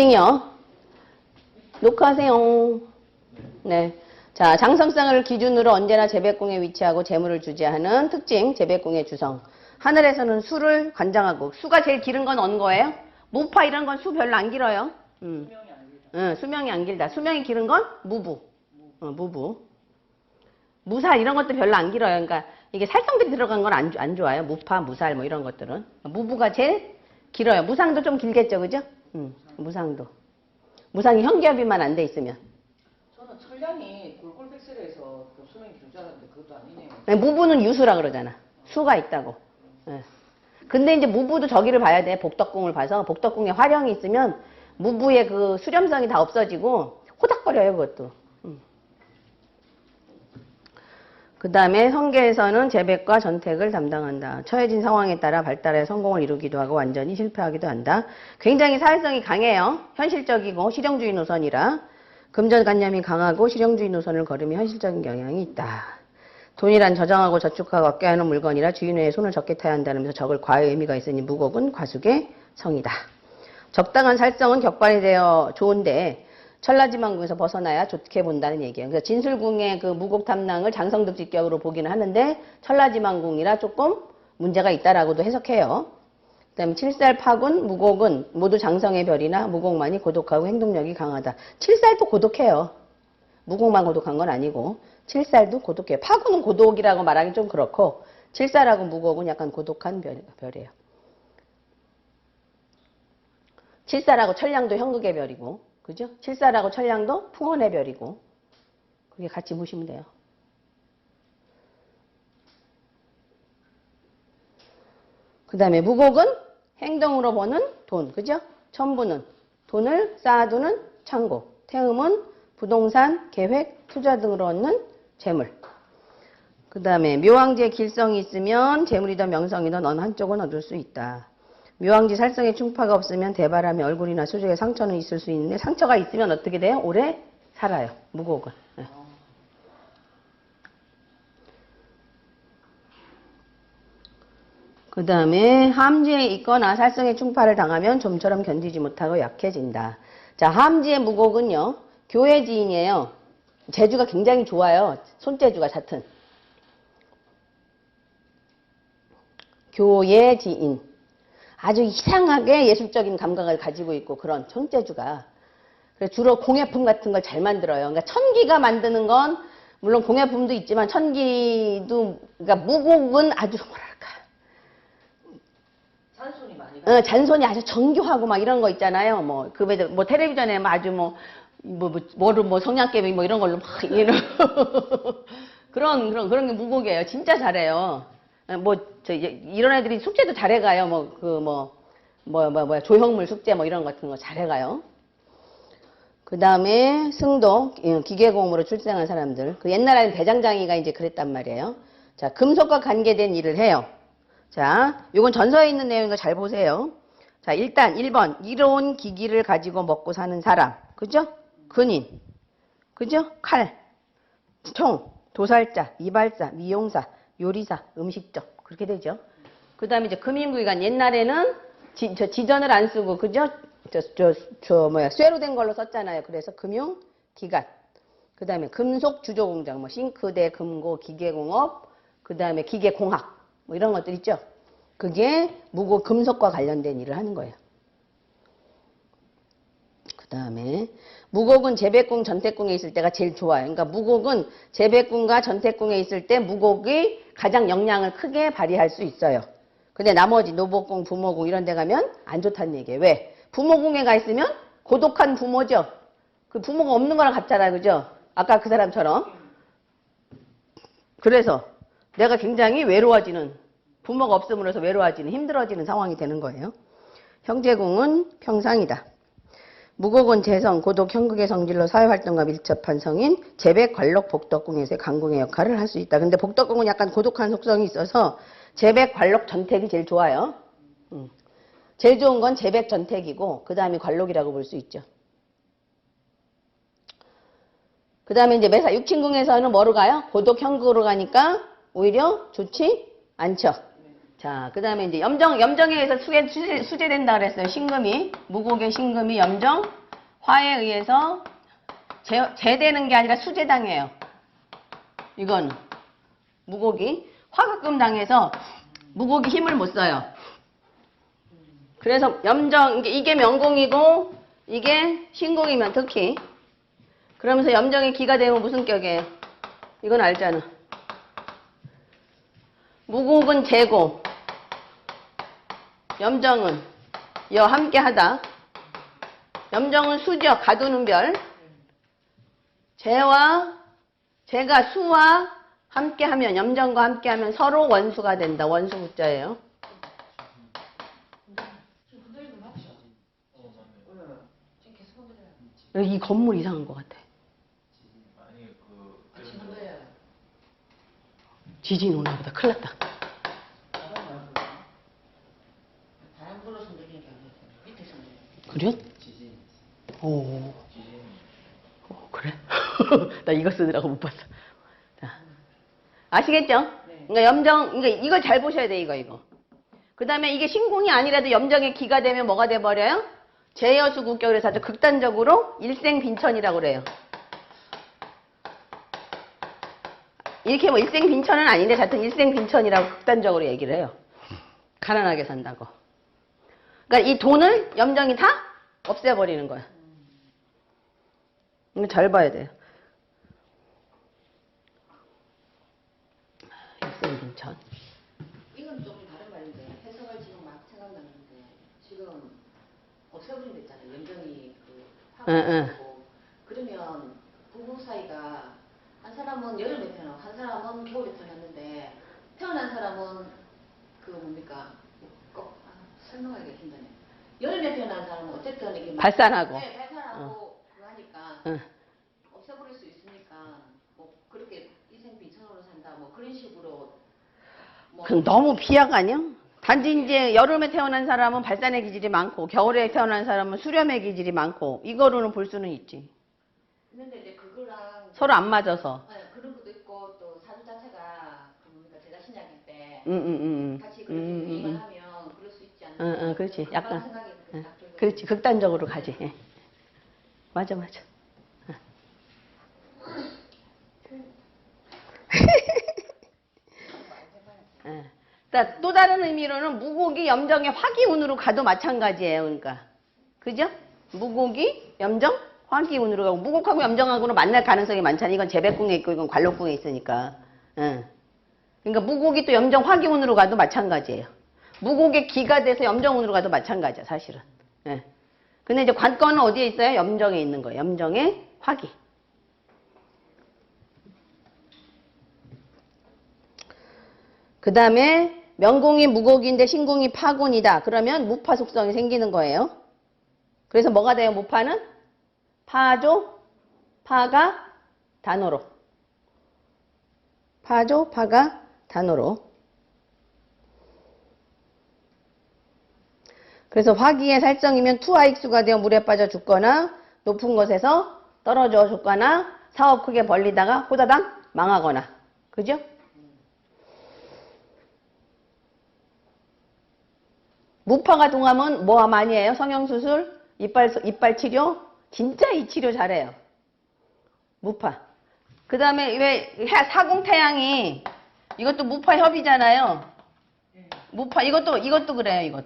이요. 녹화하세요. 네. 자, 장성상을 기준으로 언제나 재백궁에 위치하고 재물을 주재하는 특징, 재백궁의 주성. 하늘에서는 수를 관장하고, 수가 제일 길은 건 언 거예요? 무파 이런 건 수 별로 안 길어요. 수명이 안 길다. 수명이 안 길다. 수명이 길은 건 무부. 무부. 무살 이런 것도 별로 안 길어요. 그러니까 이게 살성들이 들어간 건 안 좋아요. 무파, 무살 뭐 이런 것들은. 무부가 제일 길어요. 무상도 좀 길겠죠, 그죠? 무상도. 무상이 현기합의만 안 돼 있으면. 저는 천량이 골골백설에서 그 수명이 길 줄 알았는데 그것도 아니네요. 네, 무부는 유수라 그러잖아. 수가 있다고. 네. 근데 이제 무부도 저기를 봐야 돼. 복덕궁을 봐서. 복덕궁에 화령이 있으면 무부의 그 수렴성이 다 없어지고 호닥거려요, 그것도. 그 다음에 성계에서는 재백과 전택을 담당한다. 처해진 상황에 따라 발달해 성공을 이루기도 하고 완전히 실패하기도 한다. 굉장히 사회성이 강해요. 현실적이고 실용주의 노선이라. 금전관념이 강하고 실용주의 노선을 걸으며 현실적인 경향이 있다. 돈이란 저장하고 저축하고 얻게 하는 물건이라 주인 외에 손을 적게 타야 한다면서 적을 과의 의미가 있으니 무곡은 과숙의 성이다. 적당한 살성은 격발이 되어 좋은데 천라지망궁에서 벗어나야 좋게 본다는 얘기예요. 그래서 진술궁의 그 무곡 탐랑을 장성득지격으로 보기는 하는데 천라지망궁이라 조금 문제가 있다라고도 해석해요. 그다음에 칠살파군, 무곡은 모두 장성의 별이나 무곡만이 고독하고 행동력이 강하다. 칠살도 고독해요. 무곡만 고독한 건 아니고 칠살도 고독해요. 파군은 고독이라고 말하기 좀 그렇고 칠살하고 무곡은 약간 고독한 별이에요. 칠살하고 천량도 형극의 별이고 그죠? 칠살하고 천량도 풍원의 별이고 그게 같이 보시면 돼요. 그 다음에 무곡은 행동으로 버는 돈, 그죠? 천부는 돈을 쌓아두는 창고, 태음은 부동산, 계획, 투자 등으로 얻는 재물. 그 다음에 묘왕지의 길성이 있으면 재물이든 명성이든 어느 한쪽은 얻을 수 있다. 묘왕지 살성에 충파가 없으면 대바람에 얼굴이나 수족에 상처는 있을 수 있는데 상처가 있으면 어떻게 돼요? 오래 살아요. 무곡은. 네. 그 다음에 함지에 있거나 살성에 충파를 당하면 좀처럼 견디지 못하고 약해진다. 자, 함지의 무곡은요. 교회 지인이에요. 재주가 굉장히 좋아요. 손재주가 잦은. 교회 지인. 아주 이상하게 예술적인 감각을 가지고 있고 그런 손재주가. 그래서 주로 공예품 같은 걸 잘 만들어요. 그러니까 천기가 만드는 건 물론 공예품도 있지만 천기도 그러니까 무곡은 아주 뭐랄까 잔손이 많이 잔손이 아주 정교하고 막 이런 거 있잖아요. 뭐 그 뭐 텔레비전에 아주 뭐를 성냥개비 뭐 이런 걸로 막 이런 그런 게 무곡이에요. 진짜 잘해요. 이런 애들이 숙제도 잘해가요. 조형물 숙제 뭐 이런 같은 거 잘해가요. 그 다음에 승도, 기계공으로 출생한 사람들. 그 옛날에는 대장장이가 이제 그랬단 말이에요. 자, 금속과 관계된 일을 해요. 자, 요건 전서에 있는 내용인 잘 보세요. 자, 일단 1번. 이로운 기기를 가지고 먹고 사는 사람. 그죠? 근인. 그죠? 칼, 총, 도살자, 이발사, 미용사, 요리사, 음식점. 그렇게 되죠. 그 다음에 이제 금인구기관. 옛날에는 지전을 안 쓰고, 그죠? 쇠로 된 걸로 썼잖아요. 그래서 금융기관. 그 다음에 금속 주조공장, 싱크대, 금고, 기계공업, 그 다음에 기계공학, 뭐 이런 것들 있죠. 그게 무곡 금속과 관련된 일을 하는 거예요. 그 다음에 무곡은 재백궁, 전택궁에 있을 때가 제일 좋아요. 그러니까 무곡은 재백궁과 전택궁에 있을 때 무곡이 가장 역량을 크게 발휘할 수 있어요. 근데 나머지 노복궁, 부모궁 이런 데 가면 안 좋다는 얘기예요. 왜? 부모궁에 가 있으면 고독한 부모죠. 그 부모가 없는 거랑 같잖아요. 그죠? 아까 그 사람처럼. 그래서 내가 굉장히 외로워지는, 부모가 없음으로써 외로워지는, 힘들어지는 상황이 되는 거예요. 형제궁은 평상이다. 무곡은 재성, 고독, 형극의 성질로 사회활동과 밀접한 성인, 재백, 관록, 복덕궁에서의 강궁의 역할을 할 수 있다. 근데 복덕궁은 약간 고독한 속성이 있어서 재백, 관록, 전택이 제일 좋아요. 제일 좋은 건 재백, 전택이고 그 다음이 관록이라고 볼 수 있죠. 그 다음에 이제 매사 육친궁에서는 뭐로 가요? 고독, 형극으로 가니까 오히려 좋지 않죠. 자, 그 다음에 이제 염정에 의해서 수제된다 그랬어요. 신금이. 무곡의 신금이 염정, 화에 의해서 제되는 게 아니라 수제당해요. 이거는. 무곡이. 화급금 당해서 무곡이 힘을 못 써요. 그래서 이게 명공이고, 이게 신공이면 특히. 그러면서 염정이 기가 되면 무슨 격이에요? 이건 알잖아. 무곡은 재고, 염정은 여 함께 하다. 염정은 수죠. 가두는 별. 재가 수와 함께 하면, 염정과 함께 하면 서로 원수가 된다. 원수 붙자예요. 이 건물 이상한 것 같아. 지진 오나 보다. 큰일 났다. 그래? 오. 그래? 나 이거 쓰느라고 못 봤어. 자. 아시겠죠? 그러니까 그러니까 이걸 잘 보셔야 돼, 이거. 그 다음에 이게 신공이 아니라도 염정의 기가 되면 뭐가 돼버려요? 제여수 국격을 해서 아주 극단적으로 일생빈천이라고 그래요. 이렇게 뭐 일생빈천은 아닌데 하여튼 일생빈천이라고 극단적으로 얘기를 해요. 가난하게 산다고. 그러니까 이 돈을 염정이 다 없애버리는 거야. 이거 잘 봐야 돼요. 일생빈천. 이건 조금 다른 말인데 해석을 지금 막 생각나는데 지금 없애버린 데 있잖아요. 염정이 파고 그러면 부부 사이가 한 사람은 여름에 태어나고 한 사람은 겨울에 태어났는데 태어난 사람은 설명하기가 힘드네. 여름에 태어난 사람은 어쨌든 이게 발산하고. 네, 발산하고 그거 하니까 없애버릴 수 있으니까 뭐 그렇게 일생빈천으로 산다 뭐 그런 식으로. 그럼 너무 비약 아니야? 단지 이제 여름에 태어난 사람은 발산의 기질이 많고 겨울에 태어난 사람은 수렴의 기질이 많고 이거로는 볼 수는 있지. 근데 이제 그거랑 서로 안 맞아서. 네, 그런 것도 있고 또 사주 자체가 제자 신약일 때 같이 그렇게 부임을 하면 그럴 수 있지 않나. 그렇지. 약간. 생각이 딱 들거든요. 그렇지. 극단적으로 가지. 예. 맞아. 또 다른 의미로는 무곡이 염정의 화기운으로 가도 마찬가지예요. 그러니까. 그죠? 무곡이 염정 화기운으로 가고 무곡하고 염정하고는 만날 가능성이 많잖아요. 이건 재백궁에 있고 이건 관록궁에 있으니까. 그러니까 무곡이 또 염정 화기운으로 가도 마찬가지예요. 무곡의 기가 돼서 염정운으로 가도 마찬가지야, 사실은. 예. 근데 이제 관건은 어디에 있어요? 염정에 있는 거예요. 염정의 화기. 그 다음에 명공이 무곡인데 신공이 파군이다. 그러면 무파 속성이 생기는 거예요. 그래서 뭐가 돼요? 무파는? 파조, 파가 단호로. 파조, 파가 단호로. 그래서 화기의 살성이면 투하익수가 되어 물에 빠져 죽거나 높은 곳에서 떨어져 죽거나 사업 크게 벌리다가 호다당 망하거나. 그죠? 무파가 동하면 뭐 많이 해요? 성형수술, 이빨 치료. 진짜 이 치료 잘해요. 무파. 그 다음에 왜 사공태양이 이것도 무파 협이잖아요. 무파 이것도 그래요.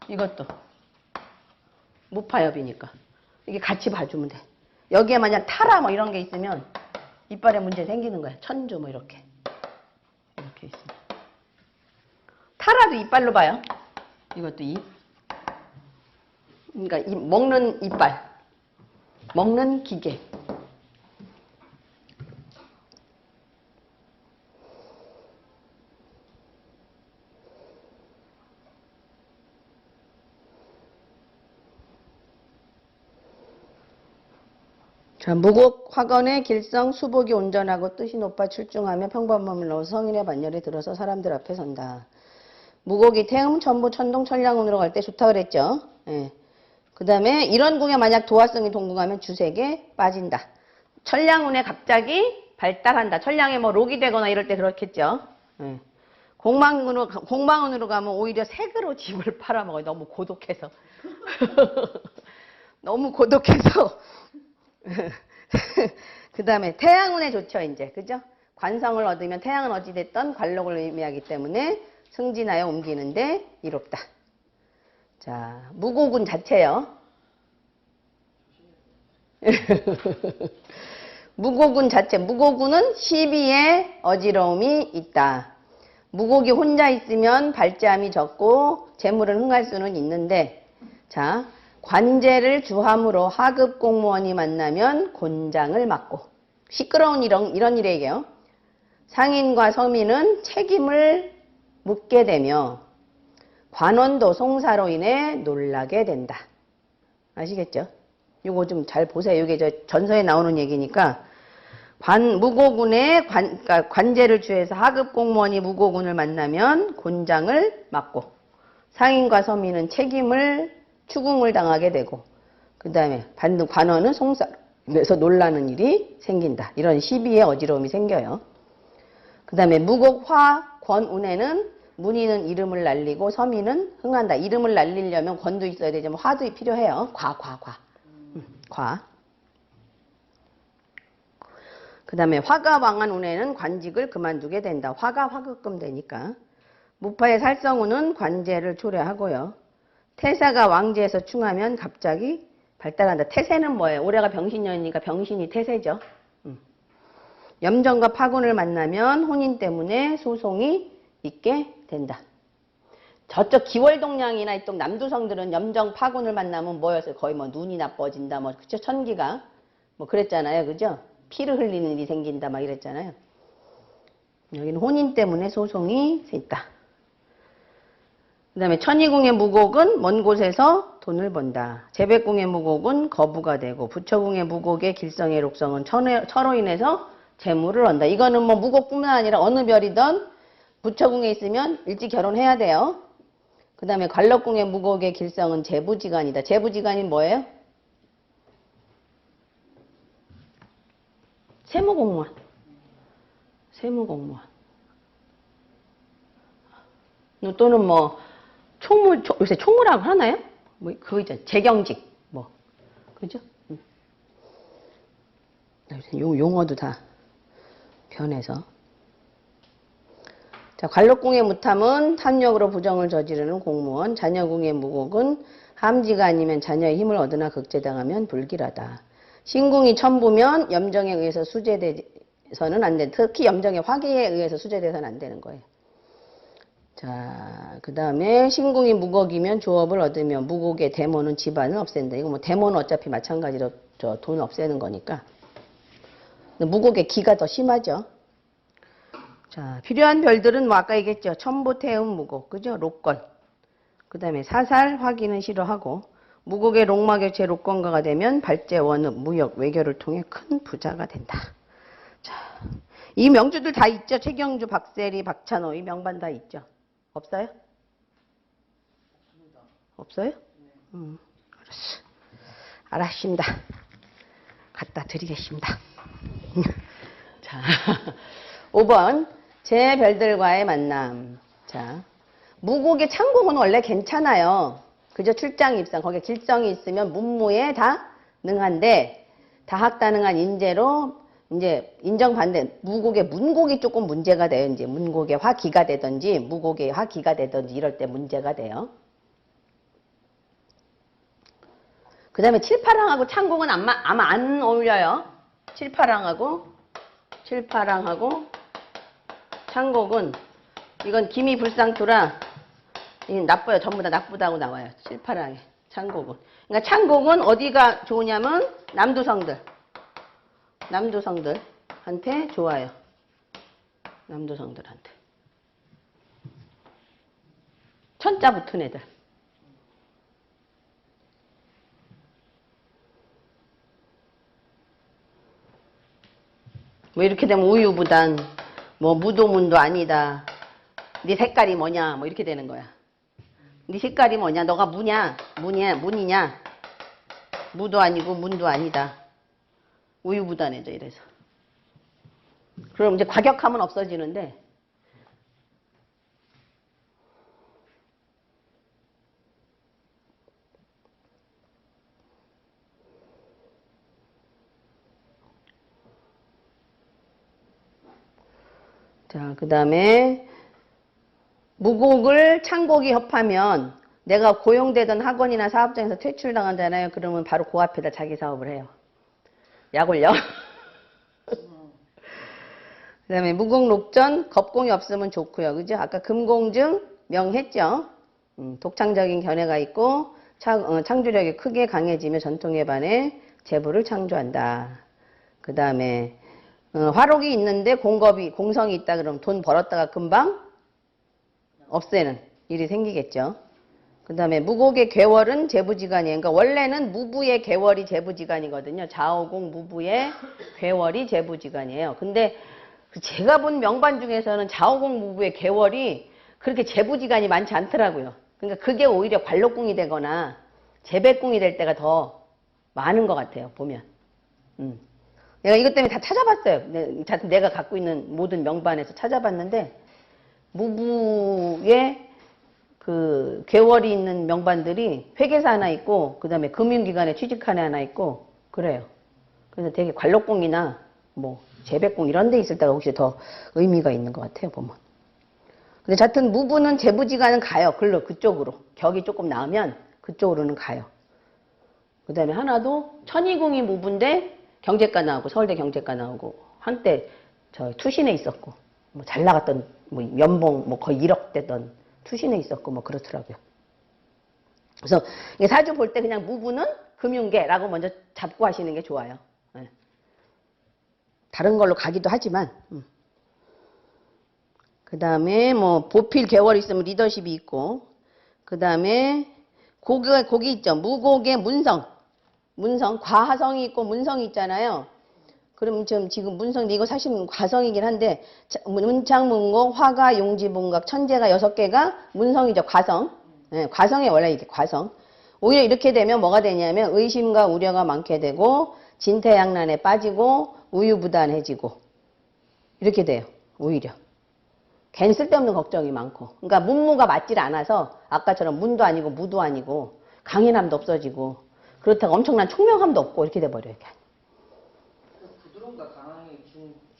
이것도 무파 협이니까 이게 같이 봐주면 돼. 여기에 만약 타라 뭐 이런 게 있으면 이빨에 문제 생기는 거야. 천주 뭐 이렇게 있으면. 타라도 이빨로 봐요. 이것도 입. 그러니까 먹는 이빨. 먹는 기계. 자, 무곡 화건의 길성 수복이 온전하고 뜻이 높아 출중하며 평범함을 넣어 성인의 반열에 들어서 사람들 앞에 선다. 무곡이 태음, 천부, 천동, 천량운으로 갈 때 좋다 그랬죠. 예. 그 다음에 이런 궁에 만약 도화성이 동궁하면 주색에 빠진다. 천량운에 갑자기 발달한다. 천량에 뭐 록이 되거나 이럴 때 그렇겠죠. 예. 공방원으로 가면 오히려 색으로 집을 팔아먹어요. 너무 고독해서. 너무 고독해서. 그 다음에 태양운에 좋죠, 이제. 그죠? 관성을 얻으면 태양은 어찌됐던 관록을 의미하기 때문에 승진하여 옮기는데 이롭다. 자, 무곡운 자체요. 무곡운 자체. 무곡운은 시비에 어지러움이 있다. 무곡이 혼자 있으면 발자함이 적고 재물은 흥할 수는 있는데, 자, 관제를 주함으로 하급 공무원이 만나면 곤장을 맡고, 시끄러운 이런 일에게요. 상인과 서민은 책임을 묻게 되며 관원도 송사로 인해 놀라게 된다. 아시겠죠? 이거 좀 잘 보세요. 이게 저 전서에 나오는 얘기니까 무고군의 그러니까 관제를 주해서 하급 공무원이 무고군을 만나면 곤장을 맡고 상인과 서민은 책임을 추궁을 당하게 되고 그 다음에 받는 관원은 송사에서 놀라는 일이 생긴다. 이런 시비의 어지러움이 생겨요. 그 다음에 무곡화 권운에는 문의는 이름을 날리고 서민은 흥한다. 이름을 날리려면 권도 있어야 되지만 화도 필요해요. 과. 그 다음에 화가 왕한 운에는 관직을 그만두게 된다. 화가 화급금 되니까. 무파의 살성운은 관제를 초래하고요. 태사가 왕제에서 충하면 갑자기 발달한다. 태세는 뭐예요? 올해가 병신년이니까 병신이 태세죠. 염정과 파군을 만나면 혼인 때문에 소송이 있게 된다. 저쪽 기월동량이나 이쪽 남두성들은 염정 파군을 만나면 뭐였어요? 거의 뭐 눈이 나빠진다, 뭐 그쵸? 천기가 뭐 그랬잖아요, 그죠? 피를 흘리는 일이 생긴다, 막 이랬잖아요. 여기는 혼인 때문에 소송이 있다. 그 다음에 천이궁의 무곡은 먼 곳에서 돈을 번다. 제백궁의 무곡은 거부가 되고 부처궁의 무곡의 길성의 록성은 처로 인해서 재물을 얻는다. 이거는 뭐 무곡뿐만 아니라 어느 별이든 부처궁에 있으면 일찍 결혼해야 돼요. 그 다음에 관록궁의 무곡의 길성은 재부지간이다. 재부지간이 뭐예요? 세무공무원. 또는 뭐 요새 총무라고 하나요? 뭐 그거 있잖아요. 재경직 뭐 그죠? 용어도 다 변해서. 자, 관록궁의 무탐은 탐욕으로 부정을 저지르는 공무원, 자녀궁의 무곡은 함지가 아니면 자녀의 힘을 얻으나 극제당하면 불길하다. 신궁이 천부면 염정에 의해서 수제돼서는 안 된다. 특히 염정의 화기에 의해서 수제돼서는 안 되는 거예요. 자, 그 다음에 신궁이 무곡이면 조업을 얻으며 무곡의 대모는 집안을 없앤다. 이거 뭐 대모는 어차피 마찬가지로 돈 없애는 거니까. 무곡의 기가 더 심하죠. 자, 필요한 별들은 뭐 아까 얘기했죠. 천보, 태음, 무곡, 그죠? 록건. 그 다음에 사살, 화기는 싫어하고 무곡의 록마교체 록건가가 되면 발제, 원읍, 무역, 외교를 통해 큰 부자가 된다. 자, 이 명주들 다 있죠. 최경주, 박세리, 박찬호 이 명반 다 있죠. 없어요? 없어요? 알았어. 알았습니다. 갖다 드리겠습니다. 자, 5번 제 별들과의 만남. 자, 무곡의 창곡은 원래 괜찮아요. 그저 출장 입상 거기에 길성이 있으면 문무에 다 능한데 다학다능한 인재로 이제 인정받는 무곡의 문곡이 조금 문제가 돼요. 이제 문곡의 화기가 되든지 무곡의 화기가 되든지 이럴 때 문제가 돼요. 그 다음에 칠파랑하고 창곡은 아마 안 어울려요. 칠파랑하고 창곡은 이건 기미 불상투라 나빠요. 전부 다 나쁘다고 나와요. 칠파랑에 창곡은. 그러니까 창곡은 어디가 좋으냐면 남도성들한테 좋아요. 남도성들한테. 천자 붙은 애들. 뭐 이렇게 되면 우유부단 뭐 무도문도 아니다. 네 색깔이 뭐냐 뭐 이렇게 되는 거야. 네 색깔이 뭐냐 너가 문이냐 무도 아니고 문도 아니다. 우유부단해져 이래서. 그럼 이제 과격함은 없어지는데 자, 그 다음에 무곡을 창곡이 협하면 내가 고용되던 학원이나 사업장에서 퇴출당하잖아요. 그러면 바로 그 앞에다 자기 사업을 해요. 약 올려. 그 다음에 무곡록전, 겁공이 없으면 좋고요. 그죠? 아까 금공증 명했죠? 독창적인 견해가 있고 창조력이 크게 강해지며 전통에 반해 재부를 창조한다. 그 다음에 화록이 있는데 공성이 있다 그러면 돈 벌었다가 금방 없애는 일이 생기겠죠. 그 다음에 무곡의 괴월은 재부지간이에요. 그러니까 원래는 무부의 괴월이 재부지간이거든요. 자오공 무부의 괴월이 재부지간이에요. 근데 제가 본 명반 중에서는 자오공 무부의 괴월이 그렇게 재부지간이 많지 않더라고요. 그러니까 그게 오히려 관록궁이 되거나 재백궁이 될 때가 더 많은 것 같아요. 보면. 내가 이것 때문에 다 찾아봤어요. 내가 갖고 있는 모든 명반에서 찾아봤는데 무부의 그 괴월이 있는 명반들이 회계사 하나 있고 그 다음에 금융기관에 취직한 애 하나 있고 그래요. 그래서 되게 관록궁이나 뭐 재백궁 이런 데 있을 때가 혹시 더 의미가 있는 것 같아요. 보면. 근데 하여튼 무부는 재부지간은 가요. 그쪽으로. 격이 조금 나오면 그쪽으로는 가요. 그 다음에 하나도 천이궁이 무부인데 경제과 나오고 서울대 경제과 나오고 한때 저 투신에 있었고 뭐 잘 나갔던 뭐 연봉 뭐 거의 1억 되던 투신에 있었고 뭐 그렇더라고요. 그래서 사주 볼 때 그냥 무부는 금융계라고 먼저 잡고 하시는 게 좋아요. 네. 다른 걸로 가기도 하지만 그 다음에 뭐 보필 개월 있으면 리더십이 있고 그 다음에 곡이 있죠. 무곡의 문성 과성이 있고 문성이 있잖아요. 그럼 지금 문성 이거 사실 과성이긴 한데 문창문곡 화가 용지문각 천재가 6개가 문성이죠. 과성. 네, 과성이 원래 이게 과성. 오히려 이렇게 되면 뭐가 되냐면 의심과 우려가 많게 되고 진퇴양난에 빠지고 우유부단해지고 이렇게 돼요. 오히려. 괜히 쓸데없는 걱정이 많고. 그러니까 문무가 맞질 않아서 아까처럼 문도 아니고 무도 아니고 강인함도 없어지고 그렇다고 엄청난 총명함도 없고 이렇게 돼버려요. 부드러움과 강함이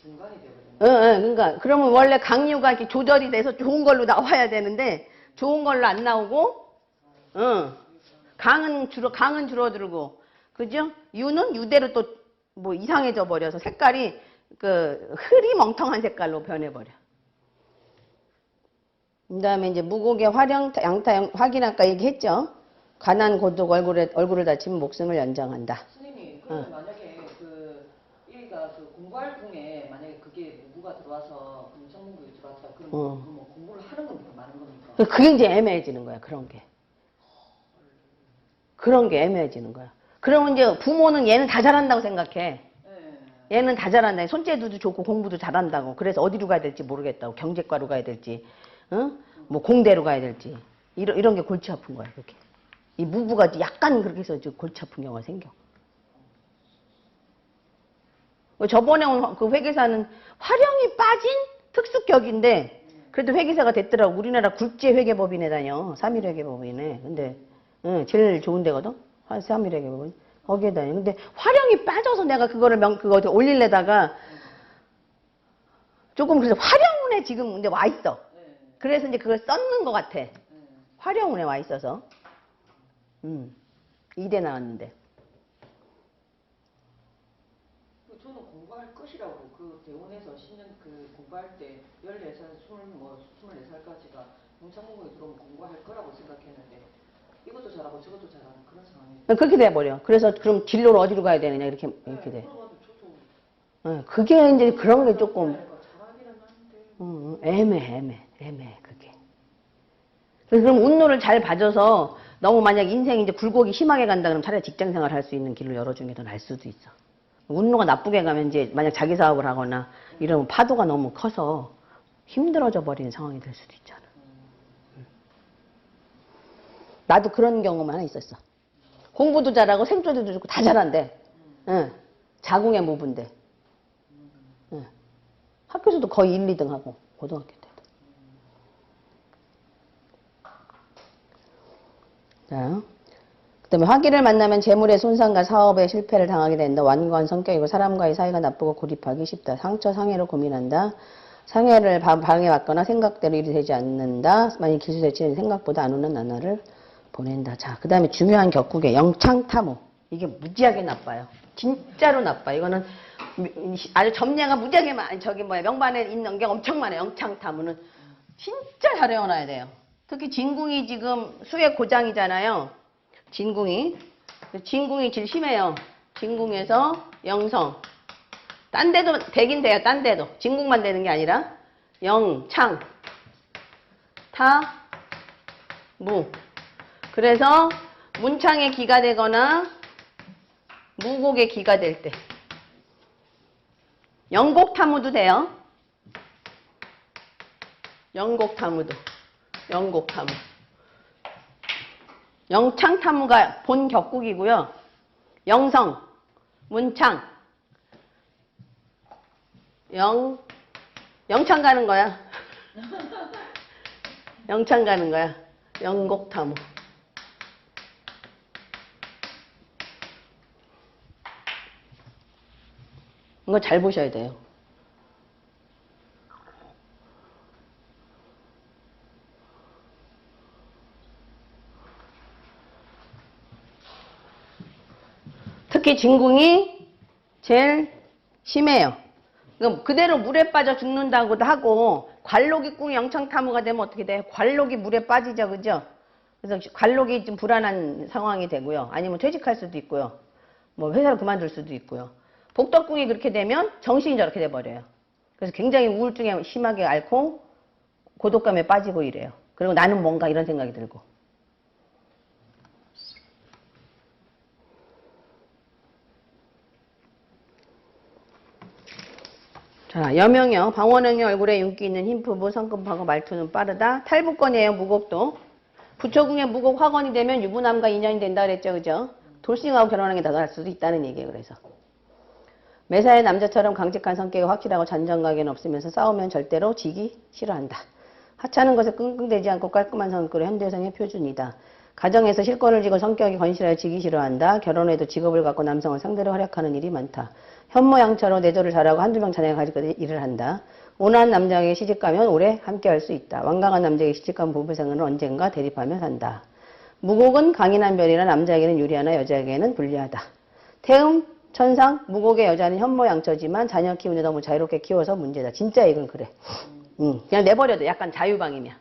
중간이 되거든요. 그러니까 그러면 원래 강유가 이렇게 조절이 돼서 좋은 걸로 나와야 되는데 좋은 걸로 안 나오고 강은 줄어들고 그죠? 유는 유대로 또 뭐 이상해져 버려서 색깔이 그 흐리멍텅한 색깔로 변해버려. 그 다음에 이제 무곡의 화령, 양타, 확인 아까 얘기했죠. 가난 고독 얼굴을 다치면 목숨을 연장한다. 스님이 그러면 만약에 얘가 공부할 궁에 만약에 그게 무부가 들어와서 청문국이 들어왔다 그러면 뭐 공부를 하는 겁니까 마는 겁니까? 그게 이제 애매해지는 거야. 그런 게 애매해지는 거야. 그러면 이제 부모는 얘는 다 잘한다고 생각해. 얘는 다 잘한다. 손재주도 좋고 공부도 잘한다고. 그래서 어디로 가야 될지 모르겠다고. 경제과로 가야 될지, 뭐 공대로 가야 될지. 이런 게 골치 아픈 거야. 그렇게. 이 무부가 약간 그렇게 해서 골치 아픈 경우가 생겨. 저번에 온 그 회계사는 화령이 빠진 특수격인데 그래도 회계사가 됐더라고. 우리나라 국제회계법인에 다녀. 3.1회계법인에. 근데 제일 좋은 데거든. 3.1회계법인. 거기에 다녀. 근데 화령이 빠져서 내가 그거 올리려다가 조금 그래서 화령운에 지금 이제 와 있어. 그래서 이제 그걸 썼는 것 같아. 화령운에 와 있어서. 2대 나왔는데. 저는 공부할 것이라고 그 대원에서 10년 공부할 때 14살, 24살까지가 문창문고에 들어오면 공부할 거라고 생각했는데 이것도 잘하고 저것도 잘하는 그런 상황이 그렇게 돼버려. 그래서 그럼 진로를 어디로 가야 되느냐 이렇게 돼. 그게 이제 그런 게 조금 애매해 그게. 그럼 운로를 잘 봐줘서 너무 만약 인생이 이제 굴곡이 심하게 간다 그러면 차라리 직장생활 할 수 있는 길을 열어주는 게 더 나을 수도 있어. 운로가 나쁘게 가면 이제 만약 자기 사업을 하거나 이러면 파도가 너무 커서 힘들어져 버리는 상황이 될 수도 있잖아. 나도 그런 경우만 하나 있었어. 공부도 잘하고 생존도 좋고 다 잘한대. 자궁의 모부인데. 학교에서도 거의 1, 2등 하고 고등학교 때도. 자, 그다음에 화기를 만나면 재물의 손상과 사업의 실패를 당하게 된다. 완고한 성격이고 사람과의 사이가 나쁘고 고립하기 쉽다. 상처 상해로 고민한다. 상해를 방해받거나 생각대로 일이 되지 않는다. 만약 기술대치는 생각보다 안 오는 나날을 보낸다. 자, 그 다음에 중요한 격국의 영창탐호. 이게 무지하게 나빠요. 진짜로 나빠. 이거는 아주 점례가 무지하게 명반에 있는 게 엄청 많아요. 영창탐호는 진짜 잘 외워놔야 돼요. 특히 진궁이 지금 수의 고장이잖아요. 진궁이 제일 심해요. 진궁에서 영성. 딴 데도 되긴 돼요. 딴 데도. 진궁만 되는 게 아니라 영창, 타, 무. 그래서 문창의 기가 되거나 무곡의 기가 될 때 영곡타무도 돼요. 영곡타무도. 영곡타무. 영창타무가 본 격국이고요. 영성, 문창, 영창 가는 거야. 영창 가는 거야. 영곡타무. 이거 잘 보셔야 돼요. 특히 진궁이 제일 심해요. 그대로 물에 빠져 죽는다고도 하고 관록이 꿍 영창타무가 되면 어떻게 돼요? 관록이 물에 빠지죠. 그죠? 그래서 관록이 좀 불안한 상황이 되고요. 아니면 퇴직할 수도 있고요. 뭐 회사를 그만둘 수도 있고요. 복덕궁이 그렇게 되면 정신이 저렇게 돼버려요. 그래서 굉장히 우울증에 심하게 앓고 고독감에 빠지고 이래요. 그리고 나는 뭔가 이런 생각이 들고. 자, 여명여, 방원영의 얼굴에 윤기 있는 흰 피부, 성급하고 말투는 빠르다. 탈북권이에요, 무곡도. 부처궁의 무곡 화건이 되면 유부남과 인연이 된다 그랬죠, 그죠? 돌싱하고 결혼하는 게 더 나을 수도 있다는 얘기예요, 그래서. 매사의 남자처럼 강직한 성격이 확실하고 잔정각에는 없으면서 싸우면 절대로 지기 싫어한다. 하찮은 것에 끙끙대지 않고 깔끔한 성격으로 현대성의 표준이다. 가정에서 실권을 쥐고 성격이 건실하여 지기 싫어한다. 결혼해도 직업을 갖고 남성을 상대로 활약하는 일이 많다. 현모양처로 내조를 잘하고 한두 명 자녀가 가지고 일을 한다. 온화한 남자에게 시집가면 오래 함께할 수 있다. 완강한 남자에게 시집간 부부생활은 언젠가 대립하며 산다. 무곡은 강인한 별이라 남자에게는 유리하나 여자에게는 불리하다. 태음, 천상, 무곡의 여자는 현모양처지만 자녀 키우는데 너무 자유롭게 키워서 문제다. 진짜 이건 그래. 그냥 내버려도 약간 자유방임이야.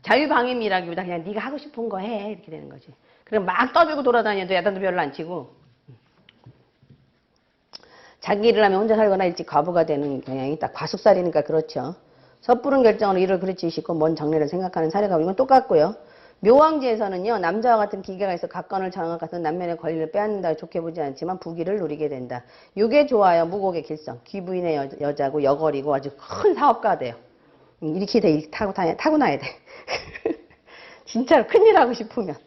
자유방임이라기보다 그냥 네가 하고 싶은 거 해. 이렇게 되는 거지. 그럼 막 떠들고 돌아다녀도 야단도 별로 안 치고 자기 일을 하면 혼자 살거나 일찍 과부가 되는 경향이 딱 과숙살이니까 그렇죠. 섣부른 결정으로 일을 그르치 싣고 먼 장래를 생각하는 사례가 이건 똑같고요. 묘왕지에서는요. 남자와 같은 기계가 있어 각건을 장악해서 남면의 권리를 빼앗는다 좋게 보지 않지만 부귀를 누리게 된다. 이게 좋아요. 무곡의 길성. 귀부인의 여자고 여걸이고 아주 큰 사업가 돼요. 이렇게 타고나야 돼. 진짜로 큰일 하고 싶으면.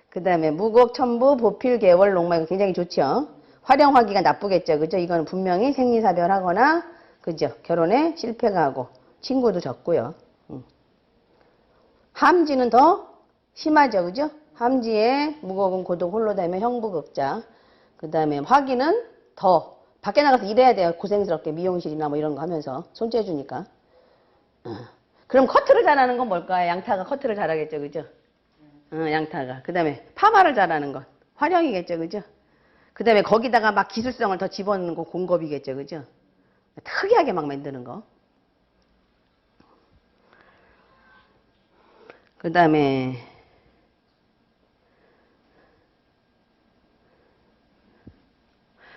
그 다음에 무곡, 천부, 보필, 개월, 롱마 이거 굉장히 좋죠. 활용하기가 나쁘겠죠. 그죠? 이거는 분명히 생리사별하거나 그죠? 결혼에 실패가 하고 친구도 적고요. 함지는 더 심하죠. 그죠? 함지에 무곡은 고독 홀로 다니며 형부극자. 그 다음에 화기는 더 밖에 나가서 일해야 돼요. 고생스럽게 미용실이나 뭐 이런 거 하면서 손재 주니까. 그럼 커트를 잘하는 건 뭘까요? 양타가 커트를 잘하겠죠. 그죠? 양타가. 그 다음에 파마를 잘하는 건 활용이겠죠. 그죠? 그 다음에 거기다가 막 기술성을 더 집어넣는 거 공급이겠죠. 그죠? 특이하게 막 만드는 거. 그 다음에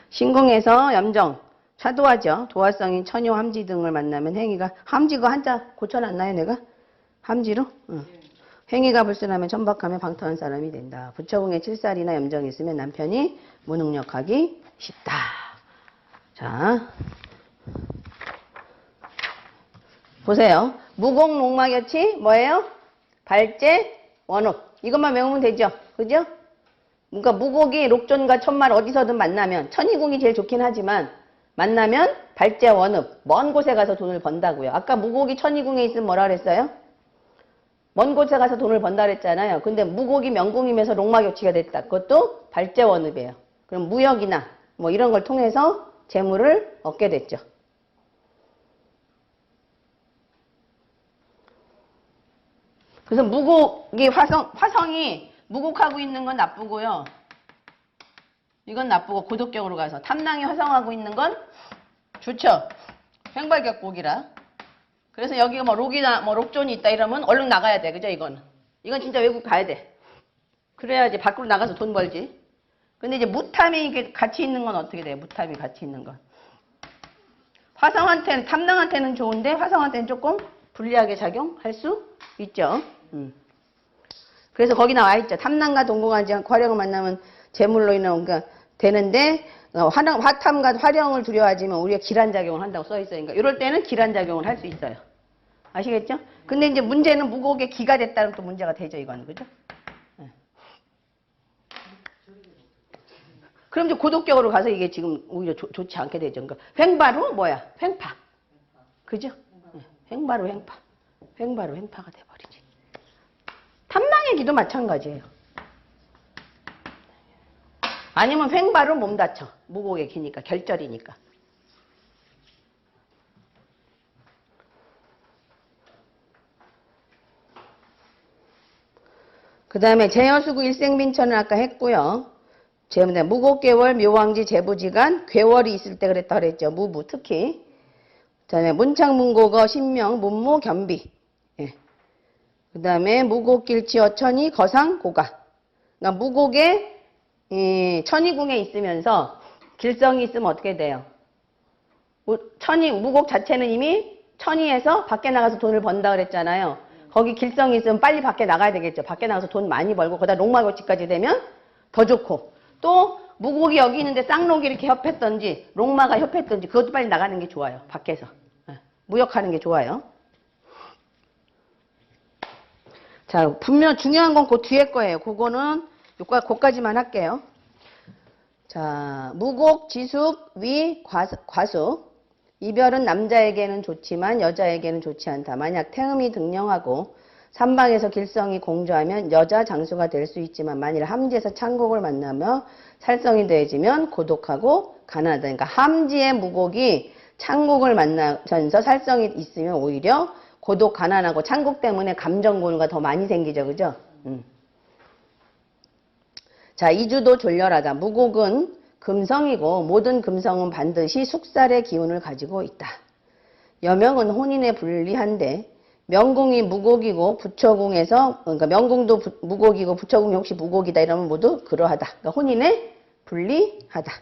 신궁에서 염정, 차도하죠. 도화성인 처녀, 함지 등을 만나면 행위가, 함지가 한자 고쳐놨나요 내가? 함지로? 응. 행위가 불순하면 천박하며 방탕한 사람이 된다. 부처궁에 7살이나 염정이 있으면 남편이 무능력하기 쉽다. 자, 보세요. 무곡, 롱마견치 뭐예요? 발제, 원읍. 이것만 외우면 되죠. 그죠? 그러니까 무곡이 록존과 천말 어디서든 만나면 천이궁이 제일 좋긴 하지만 만나면 발제, 원읍. 먼 곳에 가서 돈을 번다고요. 아까 무곡이 천이궁에 있으면 뭐라 그랬어요? 먼 곳에 가서 돈을 번다 그랬잖아요. 근데 무곡이 명궁이면서 록마교치가 됐다. 그것도 발제, 원읍이에요. 그럼 무역이나 뭐 이런 걸 통해서 재물을 얻게 됐죠. 그래서 무곡이 화성이 무곡하고 있는 건 나쁘고요. 이건 나쁘고 고독격으로 가서 탐낭이 화성하고 있는 건 좋죠. 횡발격곡이라. 그래서 여기가 뭐 록이나 뭐 록존이 있다 이러면 얼른 나가야 돼. 그죠? 이건 진짜 외국 가야 돼. 그래야지 밖으로 나가서 돈 벌지. 근데 이제 무탐이 이게 같이 있는 건 어떻게 돼요? 무탐이 같이 있는 건. 화성한테는, 탐낭한테는 좋은데 화성한테는 조금 불리하게 작용할 수 있죠. 그래서 거기 나와 있죠. 탐낭과 동공하지 않고 화령을 만나면 재물로 인한 그러니까 되는데 화탐과 화령을 두려워하지만 우리가 기란작용을 한다고 써 있어요. 그러니까 이럴 때는 기란작용을 할 수 있어요. 아시겠죠? 근데 이제 문제는 무곡의 기가 됐다면 또 문제가 되죠. 이거는. 그죠? 그럼 이제 고독격으로 가서 이게 지금 오히려 좋지 않게 되죠. 그러니까 횡바로 뭐야? 횡파. 그죠? 횡바로 횡파. 횡바로 횡파가 돼버리지. 탐낭의 기도 마찬가지예요. 아니면 횡바로 몸 다쳐. 무곡의 기니까, 결절이니까. 그 다음에 제여수구 일생빈천은 아까 했고요. 무곡괴월, 묘왕지, 제부지간, 괴월이 있을 때 그랬다 그랬죠. 무부 특히. 그 다음에 문창문곡어, 신명, 문무, 겸비. 예. 그 다음에 무곡길치, 어천이, 거상, 고가. 그러니까 무곡에 천이궁에 있으면서 길성이 있으면 어떻게 돼요? 무곡 자체는 이미 천이에서 밖에 나가서 돈을 번다 그랬잖아요. 거기 길성이 있으면 빨리 밖에 나가야 되겠죠. 밖에 나가서 돈 많이 벌고 거기다 록마고치까지 되면 더 좋고 또 무곡이 여기 있는데 쌍록이 이렇게 협했던지 록마가 협했던지 그것도 빨리 나가는 게 좋아요. 밖에서. 무역하는 게 좋아요. 자, 분명 중요한 건 그 뒤에 거예요. 그거는 거기까지만 할게요. 자, 무곡, 지숙, 위, 과숙. 이별은 남자에게는 좋지만 여자에게는 좋지 않다. 만약 태음이 등령하고 삼방에서 길성이 공조하면 여자 장수가 될 수 있지만 만일 함지에서 창곡을 만나며 살성이 더해지면 고독하고 가난하다. 그러니까 함지의 무곡이 창곡을 만나면서 살성이 있으면 오히려 고독, 가난하고 창곡 때문에 감정고누가 더 많이 생기죠. 그죠? 자, 이주도 졸렬하다. 무곡은 금성이고 모든 금성은 반드시 숙살의 기운을 가지고 있다. 여명은 혼인에 불리한데 명궁이 무곡이고 부처궁에서 그러니까 명궁도 무곡이고 부처궁이 혹시 무곡이다 이러면 모두 그러하다. 그러니까 혼인에 불리하다.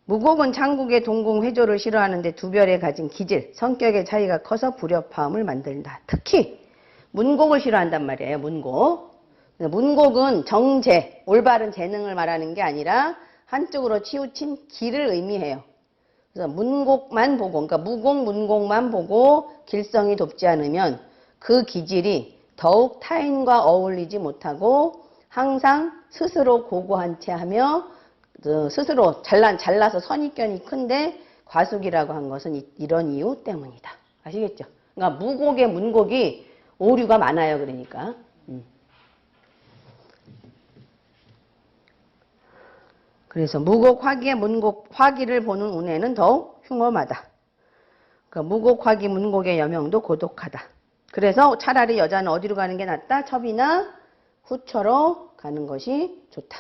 무곡은 창국의 동궁 회조를 싫어하는데 두 별에 가진 기질, 성격의 차이가 커서 불협화음을 만든다. 특히 문곡을 싫어한단 말이에요. 문곡. 문곡은 정재, 올바른 재능을 말하는 게 아니라 한쪽으로 치우친 기를 의미해요. 그래서 문곡만 보고, 그러니까 무곡, 문곡만 보고 길성이 돕지 않으면 그 기질이 더욱 타인과 어울리지 못하고 항상 스스로 고고한 채 하며 스스로 잘나서 선입견이 큰데 과숙이라고 한 것은 이런 이유 때문이다. 아시겠죠? 그러니까 무곡의 문곡이 오류가 많아요. 그러니까. 그래서 무곡 화기의 문곡 화기를 보는 운에는 더욱 흉엄하다. 그러니까 무곡 화기 문곡의 여명도 고독하다. 그래서 차라리 여자는 어디로 가는 게 낫다? 첩이나 후처로 가는 것이 좋다.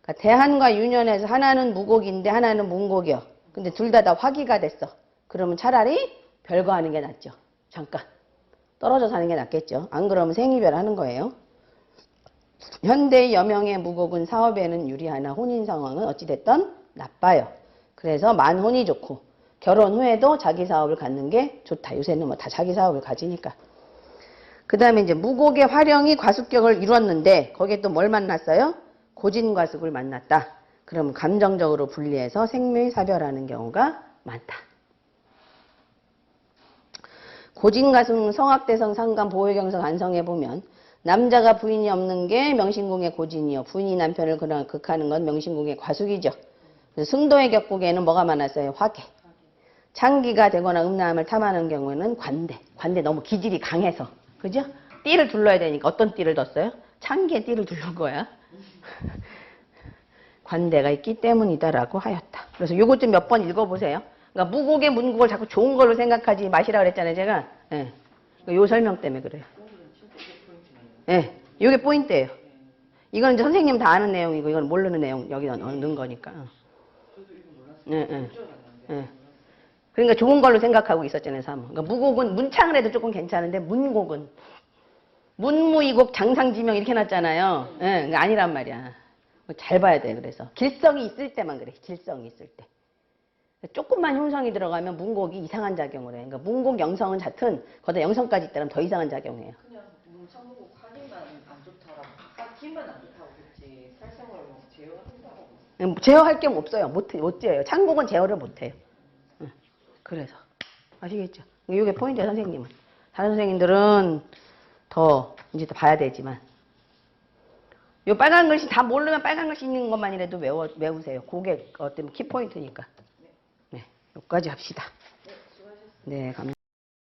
그러니까 대한과 유년에서 하나는 무곡인데 하나는 문곡이요. 근데 둘 다 화기가 됐어. 그러면 차라리 별거 하는 게 낫죠. 잠깐 떨어져 사는 게 낫겠죠. 안 그러면 생이별 하는 거예요. 현대의 여명의 무곡은 사업에는 유리하나 혼인 상황은 어찌됐든 나빠요. 그래서 만혼이 좋고 결혼 후에도 자기 사업을 갖는 게 좋다. 요새는 뭐 다 자기 사업을 가지니까. 그 다음에 이제 무곡의 화령이 과숙격을 이뤘는데 거기에 또 뭘 만났어요? 고진과숙을 만났다. 그럼 감정적으로 분리해서 생묘사별하는 경우가 많다. 고진과숙 성악대성 상간 보혜경성 안성에 보면 남자가 부인이 없는 게 명신궁의 고진이요. 부인이 남편을 극하는 건 명신궁의 과숙이죠. 승도의 격국에는 뭐가 많았어요? 화계. 창기가 되거나 음란함을 탐하는 경우에는 관대. 관대 너무 기질이 강해서. 그죠? 띠를 둘러야 되니까 어떤 띠를 뒀어요? 창기에 띠를 둘른 거야. 관대가 있기 때문이다라고 하였다. 그래서 요것 좀 몇 번 읽어보세요. 그러니까 무곡의 문곡을 자꾸 좋은 걸로 생각하지 마시라 그랬잖아요. 제가. 예. 요 설명 때문에 그래요. 예, 이게 포인트예요. 이건 이제 선생님 다 아는 내용이고 이건 모르는 내용 여기 넣는 거니까. 저도 이거 몰랐어요. 예, 예. 줄 알았는데. 예. 그러니까 좋은 걸로 생각하고 있었잖아요, 3. 그러니까 무곡은 문창을 해도 조금 괜찮은데 문곡은 문무이곡 장상지명 이렇게 놨잖아요. 예, 그러니까 아니란 말이야. 잘 봐야 돼. 그래서 길성이 있을 때만 그래. 길성이 있을 때. 조금만 흉성이 들어가면 문곡이 이상한 작용을 해. 그러니까 문곡 영성은 같은 거기다 영성까지 있다면 더 이상한 작용해요. 그냥 문창무국 화기만 안 좋다라고, 화기만 안 좋다고 그랬지 살성을 뭐 제어한다고. 제어할 겸 없어요. 못 제어요. 창곡은 제어를 못 해요. 그래서 아시겠죠? 이게 포인트예요, 선생님은. 다른 선생님들은 더 이제 더 봐야 되지만 요 빨간 글씨 다 모르면 빨간 글씨 있는 것만이라도 외우세요. 그게 어떤 키포인트니까. 네, 여기까지 합시다. 네, 수고하셨습니다. 네, 감사합니다.